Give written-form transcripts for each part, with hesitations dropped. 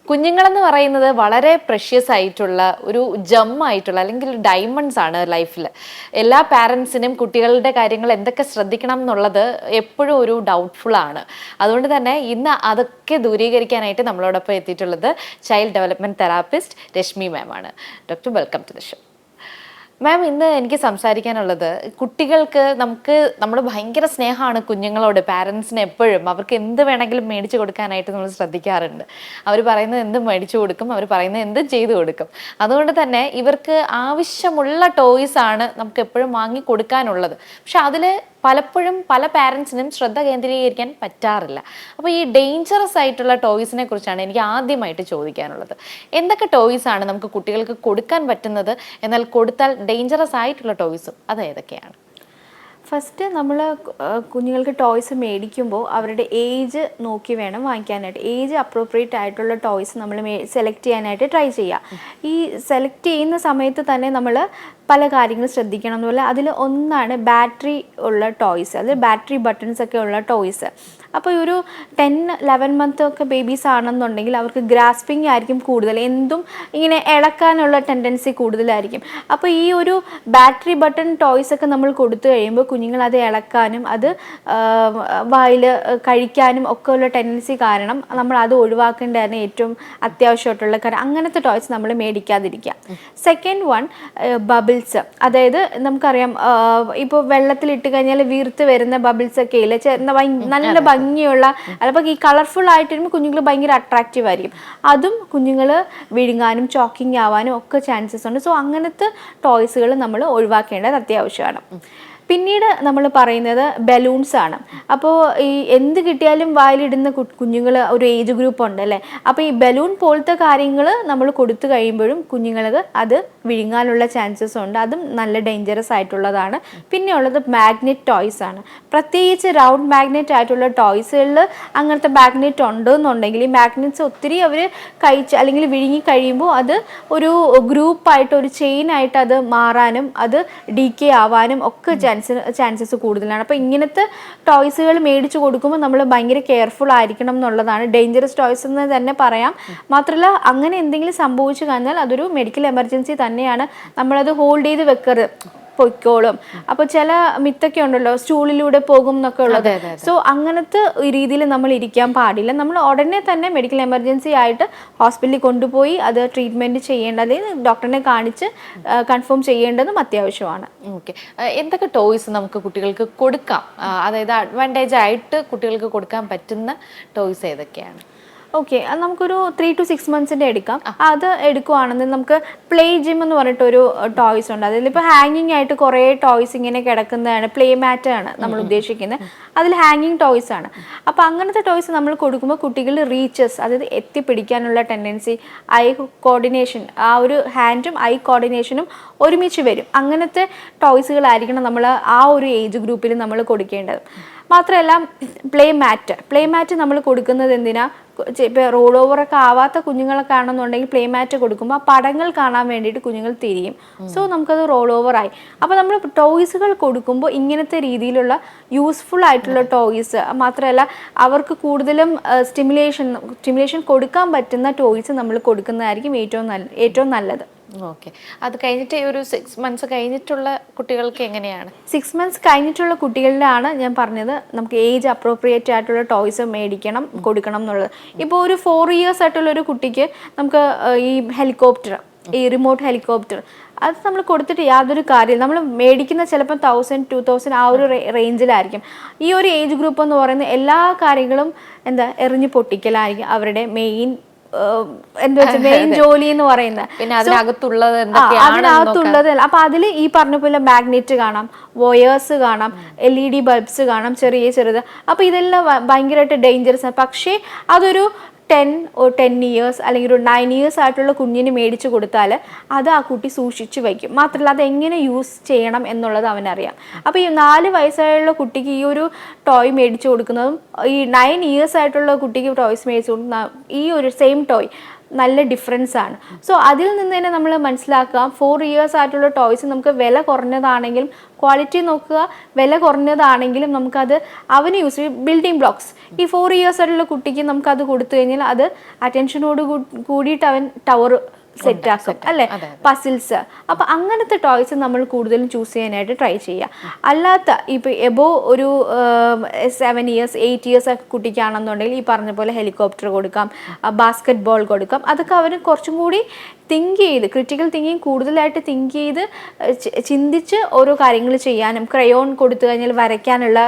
കുഞ്ഞുങ്ങളെന്ന് പറയുന്നത് വളരെ പ്രഷ്യസ് ആയിട്ടുള്ള ഒരു ജം ആയിട്ടുള്ള അല്ലെങ്കിൽ ഡയമണ്ട്സ് ആണ് ലൈഫിൽ. എല്ലാ പാരൻസിനും കുട്ടികളുടെ കാര്യങ്ങൾ എന്തൊക്കെ ശ്രദ്ധിക്കണം എന്നുള്ളത് എപ്പോഴും ഒരു ഡൗട്ട്ഫുൾ ആണ്. അതുകൊണ്ട് തന്നെ ഇന്ന് അതൊക്കെ ദൂരീകരിക്കാനായിട്ട് നമ്മളോടൊപ്പം എത്തിയിട്ടുള്ളത് child development therapist Rashmi ma'am ആണ്. Doctor, welcome to the show. Ma'am, ഇന്ന് എനിക്ക് സംസാരിക്കാനുള്ളത് കുട്ടികൾക്ക് നമ്മൾ ഭയങ്കര സ്നേഹമാണ് കുഞ്ഞുങ്ങളോട്. പാരൻസിന് എപ്പോഴും അവർക്ക് എന്ത് വേണമെങ്കിലും മേടിച്ചു കൊടുക്കാനായിട്ട് നമ്മൾ ശ്രദ്ധിക്കാറുണ്ട്. അവർ പറയുന്നത് എന്തും മേടിച്ചു കൊടുക്കും, അവർ പറയുന്നത് എന്തും ചെയ്തു കൊടുക്കും. അതുകൊണ്ട് തന്നെ ഇവർക്ക് ആവശ്യമുള്ള ടോയ്സ് ആണ് നമുക്ക് എപ്പോഴും വാങ്ങി കൊടുക്കാനുള്ളത്. പക്ഷെ അതിൽ പലപ്പോഴും പല പാരൻസിനും ശ്രദ്ധ കേന്ദ്രീകരിക്കാൻ പറ്റാറില്ല. അപ്പോൾ ഈ ഡേഞ്ചറസ് ആയിട്ടുള്ള ടോയ്സിനെ കുറിച്ചാണ് എനിക്ക് ആദ്യമായിട്ട് ചോദിക്കാനുള്ളത്. എന്തൊക്കെ ടോയ്സ് ആണ് നമുക്ക് കുട്ടികൾക്ക് കൊടുക്കാൻ പറ്റുന്നത്, എന്നാൽ കൊടുത്താൽ ഡേഞ്ചറസ് ആയിട്ടുള്ള ടോയ്സും അത് ഏതൊക്കെയാണ്? ഫസ്റ്റ് നമ്മൾ കുഞ്ഞുങ്ങൾക്ക് ടോയ്സ് മേടിക്കുമ്പോൾ അവരുടെ ഏജ് നോക്കി വേണം വാങ്ങിക്കാനായിട്ട്. ഏജ് അപ്രോപ്രിയേറ്റ് ആയിട്ടുള്ള ടോയ്സ് നമ്മൾ സെലക്ട് ചെയ്യാനായിട്ട് ട്രൈ ചെയ്യുക. ഈ സെലക്ട് ചെയ്യുന്ന സമയത്ത് തന്നെ നമ്മൾ പല കാര്യങ്ങളും ശ്രദ്ധിക്കണം. അതുപോലെ അതിൽ ഒന്നാണ് ബാറ്ററി ഉള്ള ടോയ്സ്, അതിൽ ബാറ്ററി ബട്ടൺസ് ഒക്കെ ഉള്ള ടോയ്സ്. അപ്പോൾ ഒരു 10-11 മന്ത് ഒക്കെ ബേബീസ് ആണെന്നുണ്ടെങ്കിൽ അവർക്ക് ഗ്രാസ്പിംഗ് ആയിരിക്കും കൂടുതൽ, എന്തും ഇങ്ങനെ ഇളക്കാനുള്ള ടെൻഡൻസി കൂടുതലായിരിക്കും. അപ്പോൾ ഈ ഒരു ബാറ്ററി ബട്ടൺ ടോയ്സ് ഒക്കെ നമ്മൾ കൊടുത്തു കഴിയുമ്പോൾ കുഞ്ഞുങ്ങൾ അത് ഇളക്കാനും അത് വായിൽ കഴിക്കാനും ഒക്കെ ഉള്ള ടെൻഡൻസി കാരണം നമ്മൾ അത് ഒഴിവാക്കേണ്ടതാണ് ഏറ്റവും അത്യാവശ്യമായിട്ടുള്ള കാര്യം. അങ്ങനത്തെ ടോയ്സ് നമ്മൾ മേടിക്കാതിരിക്കുക. Second one, bubbles. അതായത് നമുക്കറിയാം, ഇപ്പോൾ വെള്ളത്തിലിട്ട് കഴിഞ്ഞാൽ വീർത്ത് വരുന്ന ബബിൾസ് ഒക്കെ ഇല്ല, നല്ല ഭംഗിയുള്ള, അപ്പോൾ ഈ കളർഫുൾ ആയിട്ട് വരുമ്പോൾ കുഞ്ഞുങ്ങൾ ഭയങ്കര അട്രാക്റ്റീവ് ആയിരിക്കും. അതും കുഞ്ഞുങ്ങൾ വിഴുങ്ങാനും ചോക്കിങ് ആവാനും ഒക്കെ ചാൻസസ് ഉണ്ട്. സോ അങ്ങനത്തെ ടോയ്സുകൾ നമ്മൾ ഒഴിവാക്കേണ്ടത് അത്യാവശ്യമാണ്. പിന്നീട് നമ്മൾ പറയുന്നത് ബലൂൺസ് ആണ്. അപ്പോൾ ഈ എന്ത് കിട്ടിയാലും വായിലിടുന്ന കുഞ്ഞുങ്ങൾ ഒരു ഏജ് ഗ്രൂപ്പ് ഉണ്ട് അല്ലേ. അപ്പോൾ ഈ ബലൂൺ പോലത്തെ കാര്യങ്ങൾ നമ്മൾ കൊടുത്തു കഴിയുമ്പോഴും കുഞ്ഞുങ്ങൾക്ക് അത് വിഴുങ്ങാനുള്ള ചാൻസസ് ഉണ്ട്. അതും നല്ല ഡേഞ്ചറസ് ആയിട്ടുള്ളതാണ്. പിന്നെ ഉള്ളത് മാഗ്നറ്റ് ടോയ്സ് ആണ്. പ്രത്യേകിച്ച് റൗണ്ട് മാഗ്നറ്റ് ആയിട്ടുള്ള ടോയ്സുകളിൽ അങ്ങനത്തെ മാഗ്നറ്റ് ഉണ്ടെന്നുണ്ടെങ്കിൽ ഈ മാഗ്നറ്റ്സ് ഒത്തിരി അവർ കഴിച്ച് അല്ലെങ്കിൽ വിഴുങ്ങി കഴിയുമ്പോൾ അത് ഒരു ഗ്രൂപ്പായിട്ട് ഒരു ചെയിനായിട്ട് അത് മാറാനും അത് ഡീക്കേ ആവാനും ഒക്കെ ചാൻസസ് കൂടുതലാണ്. അപ്പോൾ ഇങ്ങനത്തെ ടോയ്സുകൾ മേടിച്ചു കൊടുക്കുമ്പോൾ നമ്മൾ ഭയങ്കര കെയർഫുൾ ആയിരിക്കണം എന്നുള്ളതാണ്. ഡേഞ്ചറസ് ടോയ്സ് എന്ന് തന്നെ പറയാം. മാത്രമല്ല, അങ്ങനെ എന്തെങ്കിലും സംഭവിച്ചു കഴിഞ്ഞാൽ അതൊരു മെഡിക്കൽ എമർജൻസി തന്നെയാണ്. നമ്മളത് ഹോൾഡ് ചെയ്ത് വെക്കരുത്, പൊയ്ക്കോളും. അപ്പോൾ ചില മിത്തൊക്കെ ഉണ്ടല്ലോ, സ്റ്റൂളിലൂടെ പോകും എന്നൊക്കെ ഉള്ളത്. സോ അങ്ങനത്തെ രീതിയിൽ നമ്മൾ ഇരിക്കാൻ പാടില്ല. നമ്മൾ ഉടനെ തന്നെ മെഡിക്കൽ എമർജൻസി ആയിട്ട് ഹോസ്പിറ്റലിൽ കൊണ്ടുപോയി അത് ട്രീറ്റ്മെൻറ്റ് ചെയ്യേണ്ടത്, അല്ലെങ്കിൽ ഡോക്ടറിനെ കാണിച്ച് കൺഫേം ചെയ്യേണ്ടതും അത്യാവശ്യമാണ്. ഓക്കെ, എന്തൊക്കെ ടോയ്സ് നമുക്ക് കുട്ടികൾക്ക് കൊടുക്കാം, അതായത് അഡ്വാൻറ്റേജ് ആയിട്ട് കുട്ടികൾക്ക് കൊടുക്കാൻ പറ്റുന്ന ടോയ്സ് ഏതൊക്കെയാണ്? ഓക്കെ, അത് നമുക്കൊരു 3 to 6 months എടുക്കാം. അത് എടുക്കുവാണെങ്കിൽ നമുക്ക് പ്ലേ ജിം എന്ന് പറഞ്ഞിട്ടൊരു ടോയ്സ് ഉണ്ട്. അതിലിപ്പോൾ ഹാങ്ങിങ് ആയിട്ട് കുറേ ടോയ്സ് ഇങ്ങനെ കിടക്കുന്നതാണ്. പ്ലേ മാറ്റ് ആണ് നമ്മൾ ഉദ്ദേശിക്കുന്നത്. അതിൽ ഹാങ്ങിങ് ടോയ്സ് ആണ്. അപ്പോൾ അങ്ങനത്തെ ടോയ്സ് നമ്മൾ കൊടുക്കുമ്പോൾ കുട്ടികൾ റീച്ചസ്, അതായത് എത്തിപ്പിടിക്കാനുള്ള ടെൻഡൻസി, ഐ കോർഡിനേഷൻ, ആ ഒരു ഹാൻഡും ഐ കോർഡിനേഷനും ഒരുമിച്ച് വരും. അങ്ങനത്തെ ടോയ്സുകളായിരിക്കണം നമ്മൾ ആ ഒരു ഏജ് ഗ്രൂപ്പിൽ നമ്മൾ കൊടുക്കേണ്ടത്. മാത്രമല്ല, പ്ലേ മാറ്റ് നമ്മൾ കൊടുക്കുന്നത് എന്തിനാ, ഇപ്പോൾ റോൾ ഓവറൊക്കെ ആവാത്ത കുഞ്ഞുങ്ങളൊക്കെ ആണെന്നുണ്ടെങ്കിൽ പ്ലേ മാറ്റ് കൊടുക്കുമ്പോൾ ആ പടങ്ങൾ കാണാൻ വേണ്ടിയിട്ട് കുഞ്ഞുങ്ങൾ തിരിയും. സോ നമുക്കത് റോൾ ഓവറായി. അപ്പോൾ നമ്മൾ ടോയ്സുകൾ കൊടുക്കുമ്പോൾ ഇങ്ങനത്തെ രീതിയിലുള്ള യൂസ്ഫുൾ ആയിട്ടുള്ള ടോയ്സ്, മാത്രമല്ല അവർക്ക് കൂടുതലും സ്റ്റിമുലേഷൻ കൊടുക്കാൻ പറ്റുന്ന ടോയ്സ് നമ്മൾ കൊടുക്കുന്നതായിരിക്കും ഏറ്റവും നല്ലത്. ഓക്കെ, അത് കഴിഞ്ഞിട്ട് ഒരു 6 months കഴിഞ്ഞിട്ടുള്ള കുട്ടികൾക്ക് എങ്ങനെയാണ്? 6 months കഴിഞ്ഞിട്ടുള്ള കുട്ടികളിലാണ് ഞാൻ പറഞ്ഞത് നമുക്ക് ഏജ് അപ്രോപ്രിയേറ്റ് ആയിട്ടുള്ള ടോയ്സ് കൊടുക്കണം എന്നുള്ളത്. ഇപ്പോൾ ഒരു 4 years ആയിട്ടുള്ള ഒരു കുട്ടിക്ക് നമുക്ക് ഈ ഹെലികോപ്റ്റർ, ഈ റിമോട്ട് ഹെലികോപ്റ്റർ, അത് നമ്മൾ കൊടുത്തിട്ട് യാതൊരു കാര്യം, നമ്മൾ മേടിക്കുന്ന ചിലപ്പോൾ 1000-2000 ആ ഒരു റേഞ്ചിലായിരിക്കും. ഈ ഒരു ഏജ് ഗ്രൂപ്പ് എന്ന് പറയുന്ന എല്ലാ കാര്യങ്ങളും എറിഞ്ഞു പൊട്ടിക്കലായിരിക്കും അവരുടെ മെയിൻ ജോലി എന്ന് പറയുന്നത്. അതിനകത്തുള്ളത് അപ്പൊ അതില് ഈ പറഞ്ഞ പോലെ മാഗ്നറ്റ് കാണാം, വയേഴ്സ് കാണാം, LED ബൾബ്സ് കാണാം, ചെറുത്. അപ്പൊ ഇതെല്ലാം ഭയങ്കരമായിട്ട് ഡേഞ്ചറസ് ആണ്. പക്ഷേ അതൊരു 10 years അല്ലെങ്കിൽ ഒരു 9 years ആയിട്ടുള്ള കുഞ്ഞിന് മേടിച്ചു കൊടുത്താൽ അത് ആ കുട്ടി സൂക്ഷിച്ചു വയ്ക്കും. മാത്രമല്ല, അത് എങ്ങനെ യൂസ് ചെയ്യണം എന്നുള്ളത് അവനറിയാം. അപ്പോൾ ഈ 4 വയസ്സായുള്ള കുട്ടിക്ക് ഈ ഒരു ടോയ് മേടിച്ചു കൊടുക്കുന്നതും ഈ 9 years ആയിട്ടുള്ള കുട്ടിക്ക് ടോയ്സ് മേടിച്ചു കൊടുക്കുന്ന ഈ ഒരു സെയിം ടോയ് നല്ല ഡിഫറൻസ് ആണ്. സോ അതിൽ നിന്ന് തന്നെ നമ്മൾ മനസ്സിലാക്കുക 4 ഇയേഴ്സ് ആയിട്ടുള്ള ടോയ്സ് നമുക്ക് വില കുറഞ്ഞതാണെങ്കിലും ക്വാളിറ്റി നോക്കുക, വില കുറഞ്ഞതാണെങ്കിലും നമുക്കത് അവന് യൂസ് ചെയ്യും. ബിൽഡിംഗ് ബ്ലോക്സ് ഈ 4 ഇയേഴ്സ് ആയിട്ടുള്ള കുട്ടിക്ക് നമുക്കത് കൊടുത്തു കഴിഞ്ഞാൽ അത് അറ്റൻഷനോട് കൂടിയിട്ട് അവൻ ടവർ സെറ്റ് ആക്കും അല്ലെ, പസിൽസ്. അപ്പൊ അങ്ങനത്തെ ടോയ്സ് നമ്മൾ കൂടുതലും ചൂസ് ചെയ്യാനായിട്ട് ട്രൈ ചെയ്യുക. അല്ലാത്ത ഇപ്പൊ എബോ ഒരു 7 ഇയേഴ്സ് 8 ഇയേഴ്സ് കുട്ടിക്കാണെന്നുണ്ടെങ്കിൽ ഈ പറഞ്ഞ പോലെ ഹെലികോപ്റ്റർ കൊടുക്കാം, ബാസ്കറ്റ് ബോൾ കൊടുക്കാം. അതൊക്കെ അവന് കുറച്ചും കൂടി തിങ്ക് ചെയ്ത്, ക്രിട്ടിക്കൽ തിങ്കിങ് കൂടുതലായിട്ട് തിങ്ക് ചെയ്ത് ചിന്തിച്ച് ഓരോ കാര്യങ്ങൾ ചെയ്യാനും, ക്രയോൺ കൊടുത്തു കഴിഞ്ഞാൽ വരയ്ക്കാനുള്ള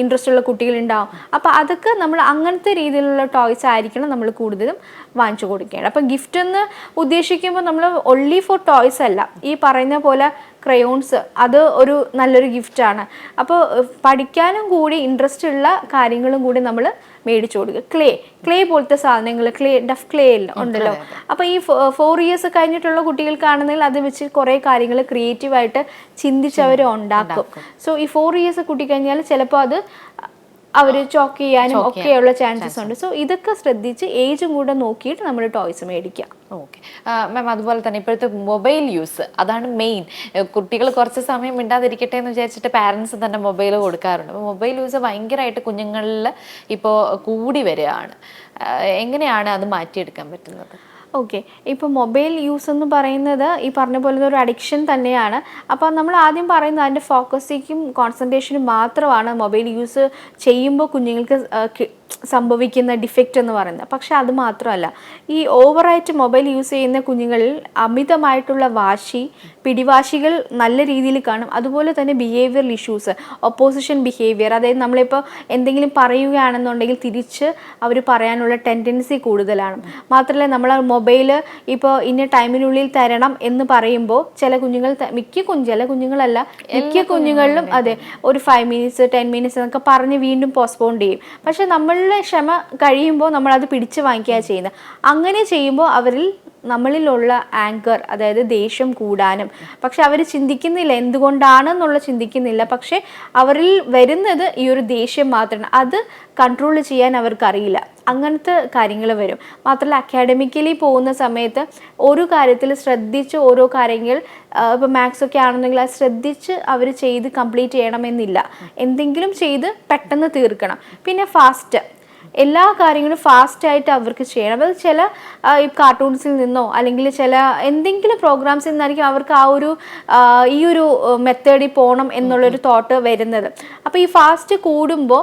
ഇൻട്രസ്റ്റ് ഉള്ള കുട്ടികളുണ്ടാവും. അപ്പം അതൊക്കെ നമ്മൾ അങ്ങനത്തെ രീതിയിലുള്ള ടോയ്സ് ആയിരിക്കണം നമ്മൾ കൂടുതലും വാങ്ങിച്ചു കൊടുക്കേണ്ടത്. അപ്പം ഗിഫ്റ്റ് എന്ന് ഉദ്ദേശിക്കുമ്പോൾ നമ്മൾ ഒൺലി ഫോർ ടോയ്സ് അല്ല, ഈ പറയുന്ന പോലെ ക്രയോൺസ് അത് ഒരു നല്ലൊരു ഗിഫ്റ്റാണ്. അപ്പോൾ പഠിക്കാനും കൂടി ഇൻട്രസ്റ്റ് ഉള്ള കാര്യങ്ങളും കൂടി നമ്മൾ മേടിച്ചു കൊടുക്കുക. ക്ലേ പോലത്തെ സാധനങ്ങൾ, ഡഫ് ക്ലേ ഉണ്ടല്ലോ. അപ്പോൾ ഈ 4 ഇയേഴ്സ് കഴിഞ്ഞിട്ടുള്ള കുട്ടികൾക്കാണെന്നെങ്കിൽ അത് വെച്ച് കുറേ കാര്യങ്ങൾ ക്രിയേറ്റീവായിട്ട് ചിന്തിച്ച് അവർ ഉണ്ടാക്കും. സോ ഈ 4 ഇയേഴ്സ് കുട്ടി കഴിഞ്ഞാൽ ചിലപ്പോൾ അത് അവർ ചോക്ക് ചെയ്യാനും ഒക്കെയുള്ള ചാൻസസ് ഉണ്ട്. സോ ഇതൊക്കെ ശ്രദ്ധിച്ച് ഏജും കൂടെ നോക്കിയിട്ട് നമ്മൾ ടോയ്സ് മേടിക്കുക. ഓക്കെ മാം, അതുപോലെ തന്നെ ഇപ്പോഴത്തെ മൊബൈൽ യൂസ് അതാണ് മെയിൻ. കുട്ടികൾ കുറച്ച് സമയം മിണ്ടാതിരിക്കട്ടെ എന്ന് വിചാരിച്ചിട്ട് പാരൻസ് തന്നെ മൊബൈൽ കൊടുക്കാറുണ്ട്. അപ്പോൾ മൊബൈൽ യൂസ് ഭയങ്കരമായിട്ട് കുഞ്ഞുങ്ങളിൽ ഇപ്പോൾ കൂടി വരികയാണ്. എങ്ങനെയാണ് അത് മാറ്റിയെടുക്കാൻ പറ്റുന്നത്? ഓക്കെ, ഇപ്പോൾ മൊബൈൽ യൂസ് എന്ന് പറയുന്നത് ഈ പറഞ്ഞ പോലെ ഒരു അഡിക്ഷൻ തന്നെയാണ്. അപ്പോൾ നമ്മൾ ആദ്യം പറയുന്നത് അതിൻ്റെ ഫോക്കസിക്കും കോൺസെൻട്രേഷനും മാത്രമാണ് മൊബൈൽ യൂസ് ചെയ്യുമ്പോൾ കുഞ്ഞുങ്ങൾക്ക് സംഭവിക്കുന്ന ഡിഫക്റ്റ് എന്ന് പറയുന്നത്. പക്ഷെ അത് മാത്രമല്ല, ഈ ഓവറായിട്ട് മൊബൈൽ യൂസ് ചെയ്യുന്ന കുഞ്ഞുങ്ങളിൽ അമിതമായിട്ടുള്ള വാശി, പിടിവാശികൾ നല്ല രീതിയിൽ കാണും. അതുപോലെ തന്നെ ബിഹേവിയറൽ ഇഷ്യൂസ്, ഒപ്പോസിഷൻ ബിഹേവിയർ, അതായത് നമ്മളിപ്പോൾ എന്തെങ്കിലും പറയുകയാണെന്നുണ്ടെങ്കിൽ തിരിച്ച് അവർ പറയാനുള്ള ടെൻഡൻസി കൂടുതലാണ്. മാത്രമല്ല നമ്മൾ മൊബൈൽ ഇപ്പോൾ ഇന്ന ടൈമിനുള്ളിൽ തരണം എന്ന് പറയുമ്പോൾ ചില കുഞ്ഞുങ്ങൾ ചില കുഞ്ഞുങ്ങളല്ല മിക്ക കുഞ്ഞുങ്ങളിലും അതെ ഒരു 5 മിനിറ്റ്സ് 10 മിനിറ്റ്സ് എന്നൊക്കെ പറഞ്ഞ് വീണ്ടും പോസ്റ്റ്പോൺ ചെയ്യും. പക്ഷെ നമ്മളുടെ ക്ഷമ കഴിയുമ്പോൾ നമ്മളത് പിടിച്ച് വാങ്ങിക്കുക ചെയ്യുന്നത്. അങ്ങനെ ചെയ്യുമ്പോൾ നമ്മളിലുള്ള ആങ്കർ, അതായത് ദേഷ്യം കൂടാനും, പക്ഷെ അവർ ചിന്തിക്കുന്നില്ല എന്തുകൊണ്ടാണെന്നുള്ള ചിന്തിക്കുന്നില്ല. പക്ഷെ അവരിൽ വരുന്നത് ഈ ഒരു ദേഷ്യം മാത്രമാണ്. അത് കൺട്രോൾ ചെയ്യാൻ അവർക്കറിയില്ല. അങ്ങനത്തെ കാര്യങ്ങൾ വരും. മാത്രമല്ല അക്കാഡമിക്കലി പോകുന്ന സമയത്ത് ഒരു കാര്യത്തിൽ ശ്രദ്ധിച്ച് ഓരോ കാര്യങ്ങൾ, ഇപ്പോൾ മാത്സ് ഒക്കെ ആണെന്നെങ്കിൽ അത് ശ്രദ്ധിച്ച് അവർ ചെയ്ത് കംപ്ലീറ്റ് ചെയ്യണമെന്നില്ല. എന്തെങ്കിലും ചെയ്ത് പെട്ടെന്ന് തീർക്കണം. പിന്നെ ഫാസ്റ്റ്, എല്ലാ കാര്യങ്ങളും ഫാസ്റ്റായിട്ട് അവർക്ക് ചെയ്യണം. അത് ചില ഈ കാർട്ടൂൺസിൽ നിന്നോ അല്ലെങ്കിൽ ചില എന്തെങ്കിലും പ്രോഗ്രാംസിൽ നിന്നായിരിക്കും അവർക്ക് ഈ ഒരു മെത്തേഡിൽ പോകണം എന്നുള്ളൊരു തോട്ട് വരുന്നത്. അപ്പോൾ ഈ ഫാസ്റ്റ് കൂടുമ്പോൾ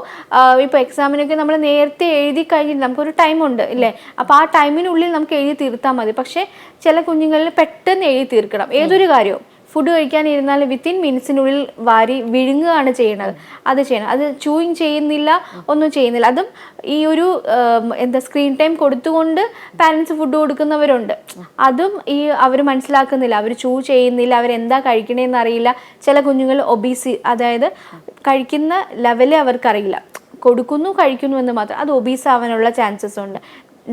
ഇപ്പോൾ എക്സാമിനൊക്കെ നമ്മൾ നേരത്തെ എഴുതി കഴിഞ്ഞിട്ട് നമുക്കൊരു ടൈമുണ്ട് ഇല്ലേ, അപ്പോൾ ആ ടൈമിനുള്ളിൽ നമുക്ക് എഴുതി തീർത്താൽ മതി. പക്ഷേ ചില കുഞ്ഞുങ്ങളിൽ പെട്ടെന്ന് എഴുതി തീർക്കണം ഏതൊരു കാര്യവും. ഫുഡ് കഴിക്കാനിരുന്നാൽ വിത്തിൻ മിനിറ്റ്സിനുള്ളിൽ വാരി വിഴുങ്ങുകയാണ് ചെയ്യുന്നത്. അത് ചെയ്യണം. അത് ചൂയിങ് ചെയ്യുന്നില്ല, ഒന്നും ചെയ്യുന്നില്ല. അതും ഈ ഒരു സ്ക്രീൻ ടൈം കൊടുത്തുകൊണ്ട് പാരൻസ് ഫുഡ് കൊടുക്കുന്നവരുണ്ട്. അതും അവർ മനസ്സിലാക്കുന്നില്ല, അവർ ചെയ്യുന്നില്ല, അവരെന്താ കഴിക്കണേന്ന് അറിയില്ല. ചില കുഞ്ഞുങ്ങൾ അതായത് കഴിക്കുന്ന ലെവലേ അവർക്കറിയില്ല, കഴിക്കുന്നു എന്ന് മാത്രം. അത് ഒബീസ് ആവാനുള്ള ചാൻസസ് ഉണ്ട്.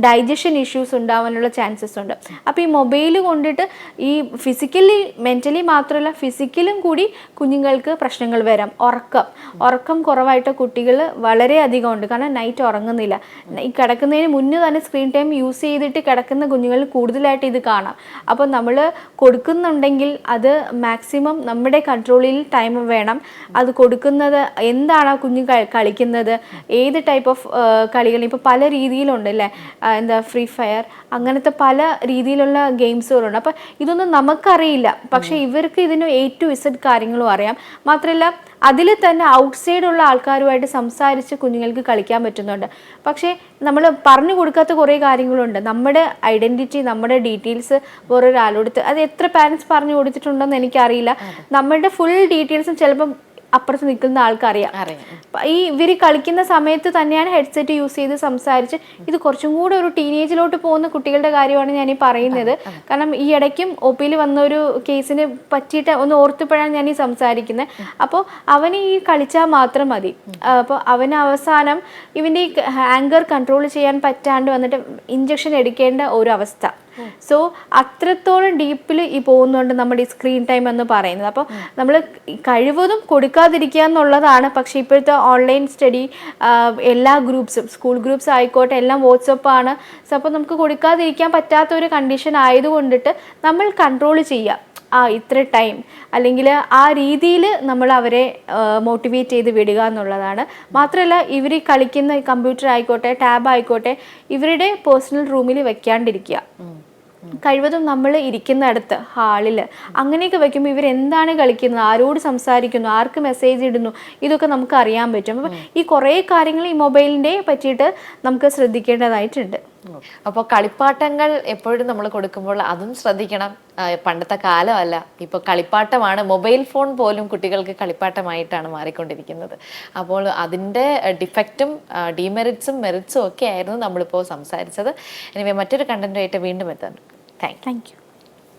ഡൈജഷൻ ഇഷ്യൂസ് ഉണ്ടാവാനുള്ള ചാൻസസ് ഉണ്ട്. അപ്പോൾ ഈ മൊബൈൽ കൊണ്ടിട്ട് ഈ ഫിസിക്കലി മെൻ്റലി മാത്രമല്ല ഫിസിക്കലും കൂടി കുഞ്ഞുങ്ങൾക്ക് പ്രശ്നങ്ങൾ വരാം. ഉറക്കം കുറവായിട്ട് കുട്ടികൾ വളരെയധികം ഉണ്ട്. കാരണം നൈറ്റ് ഉറങ്ങുന്നില്ല. ഈ കിടക്കുന്നതിന് മുന്നേ തന്നെ സ്ക്രീൻ ടൈം യൂസ് ചെയ്തിട്ട് കിടക്കുന്ന കുഞ്ഞുങ്ങളിൽ കൂടുതലായിട്ട് ഇത് കാണാം. അപ്പോൾ നമ്മൾ കൊടുക്കുന്നുണ്ടെങ്കിൽ അത് മാക്സിമം നമ്മുടെ കൺട്രോളിൽ ടൈം വേണം. അത് കൊടുക്കുന്നത് എന്താണ് കുഞ്ഞ് കളിക്കുന്നത്, ഏത് ടൈപ്പ് ഓഫ് കളികൾ, ഇപ്പോൾ പല രീതിയിലുണ്ട് അല്ലേ, ഫ്രീ ഫയർ, അങ്ങനത്തെ പല രീതിയിലുള്ള ഗെയിംസുകളുണ്ട്. അപ്പം ഇതൊന്നും നമുക്കറിയില്ല, പക്ഷേ ഇവർക്ക് ഇതിന് A to Z കാര്യങ്ങളും അറിയാം. മാത്രമല്ല അതിൽ തന്നെ ഔട്ട്സൈഡുള്ള ആൾക്കാരുമായിട്ട് സംസാരിച്ച് കുഞ്ഞുങ്ങൾക്ക് കളിക്കാൻ പറ്റുന്നുണ്ട്. പക്ഷേ നമ്മൾ പറഞ്ഞു കൊടുക്കാത്ത കുറേ കാര്യങ്ങളുണ്ട്. നമ്മുടെ ഐഡൻറ്റിറ്റി, നമ്മുടെ ഡീറ്റെയിൽസ് വേറൊരാളോടുത്ത്, അത് എത്ര പാരൻസ് പറഞ്ഞു കൊടുത്തിട്ടുണ്ടെന്ന് എനിക്കറിയില്ല. നമ്മളുടെ ഫുൾ ഡീറ്റെയിൽസും ചിലപ്പം അപ്പുറത്ത് നിൽക്കുന്ന ആൾക്കറിയാം. ഇവർ കളിക്കുന്ന സമയത്ത് തന്നെയാണ് ഹെഡ്സെറ്റ് യൂസ് ചെയ്ത് സംസാരിച്ച്. ഇത് കുറച്ചും കൂടെ ഒരു ടീനേജിലോട്ട് പോകുന്ന കുട്ടികളുടെ കാര്യമാണ് ഞാൻ ഈ പറയുന്നത്. കാരണം ഈ ഇടയ്ക്കും OPയിൽ വന്ന ഒരു കേസിന് പറ്റിയിട്ട് ഒന്ന് ഓർത്തപ്പോഴാണ് ഞാൻ ഈ സംസാരിക്കുന്നത്. അപ്പോൾ അവന് ഈ കളിച്ചാൽ മാത്രം മതി. അപ്പോൾ അവന് അവസാനം ഇവൻ്റെ ഈ ആങ്കർ കൺട്രോൾ ചെയ്യാൻ പറ്റാണ്ട് വന്നിട്ട് ഇഞ്ചക്ഷൻ എടുക്കേണ്ട ഒരു അവസ്ഥ. സോ അത്രത്തോളം ഡീപ്പിൽ ഈ പോകുന്നുണ്ട് നമ്മുടെ ഈ സ്ക്രീൻ ടൈം എന്ന് പറയുന്നത്. അപ്പോൾ നമ്മൾ കഴിവതും കൊടുക്കാതിരിക്കുക എന്നുള്ളതാണ്. പക്ഷേ ഇപ്പോഴത്തെ ഓൺലൈൻ സ്റ്റഡി എല്ലാ ഗ്രൂപ്പ്സും, സ്കൂൾ ഗ്രൂപ്പ്സ് ആയിക്കോട്ടെ, എല്ലാം വാട്സപ്പാണ്. സോ അപ്പോൾ നമുക്ക് കൊടുക്കാതിരിക്കാൻ പറ്റാത്ത ഒരു കണ്ടീഷൻ ആയതുകൊണ്ടിട്ട് നമ്മൾ കൺട്രോൾ ചെയ്യുക. ഇത്ര ടൈം അല്ലെങ്കിൽ ആ രീതിയിൽ നമ്മൾ അവരെ മോട്ടിവേറ്റ് ചെയ്ത് വിടുക എന്നുള്ളതാണ്. മാത്രമല്ല ഇവർ കളിക്കുന്ന കമ്പ്യൂട്ടർ ആയിക്കോട്ടെ, ടാബ് ആയിക്കോട്ടെ, ഇവരുടെ പേഴ്സണൽ റൂമിൽ വെക്കാണ്ടിരിക്കുക. കഴിവതും നമ്മൾ ഇരിക്കുന്നിടത്ത്, ഹാളിൽ അങ്ങനെയൊക്കെ വെക്കുമ്പോൾ ഇവരെന്താണ് കളിക്കുന്നത്, ആരോട് സംസാരിക്കുന്നു, ആർക്ക് മെസ്സേജ് ഇടുന്നു, ഇതൊക്കെ നമുക്ക് അറിയാൻ പറ്റും. അപ്പം ഈ കുറേ കാര്യങ്ങൾ ഈ മൊബൈലിൻ്റെ പറ്റിയിട്ട് നമുക്ക് ശ്രദ്ധിക്കേണ്ടതായിട്ടുണ്ട്. അപ്പോൾ കളിപ്പാട്ടങ്ങൾ എപ്പോഴും നമ്മൾ കൊടുക്കുമ്പോൾ അതും ശ്രദ്ധിക്കണം. പണ്ടത്തെ കാലമല്ല, ഇപ്പോൾ കളിപ്പാട്ടമാണ്. മൊബൈൽ ഫോൺ പോലും കുട്ടികൾക്ക് കളിപ്പാട്ടമായിട്ടാണ് മാറിക്കൊണ്ടിരിക്കുന്നത്. അപ്പോൾ അതിൻ്റെ ഡിഫക്റ്റും ഡിമെറിറ്റ്സും മെറിറ്റ്സും ഒക്കെ ആയിരുന്നു നമ്മളിപ്പോൾ സംസാരിച്ചത്. ഇനി മറ്റൊരു കണ്ടന്റുമായിട്ട് വീണ്ടും എത്താൻ. Thank you.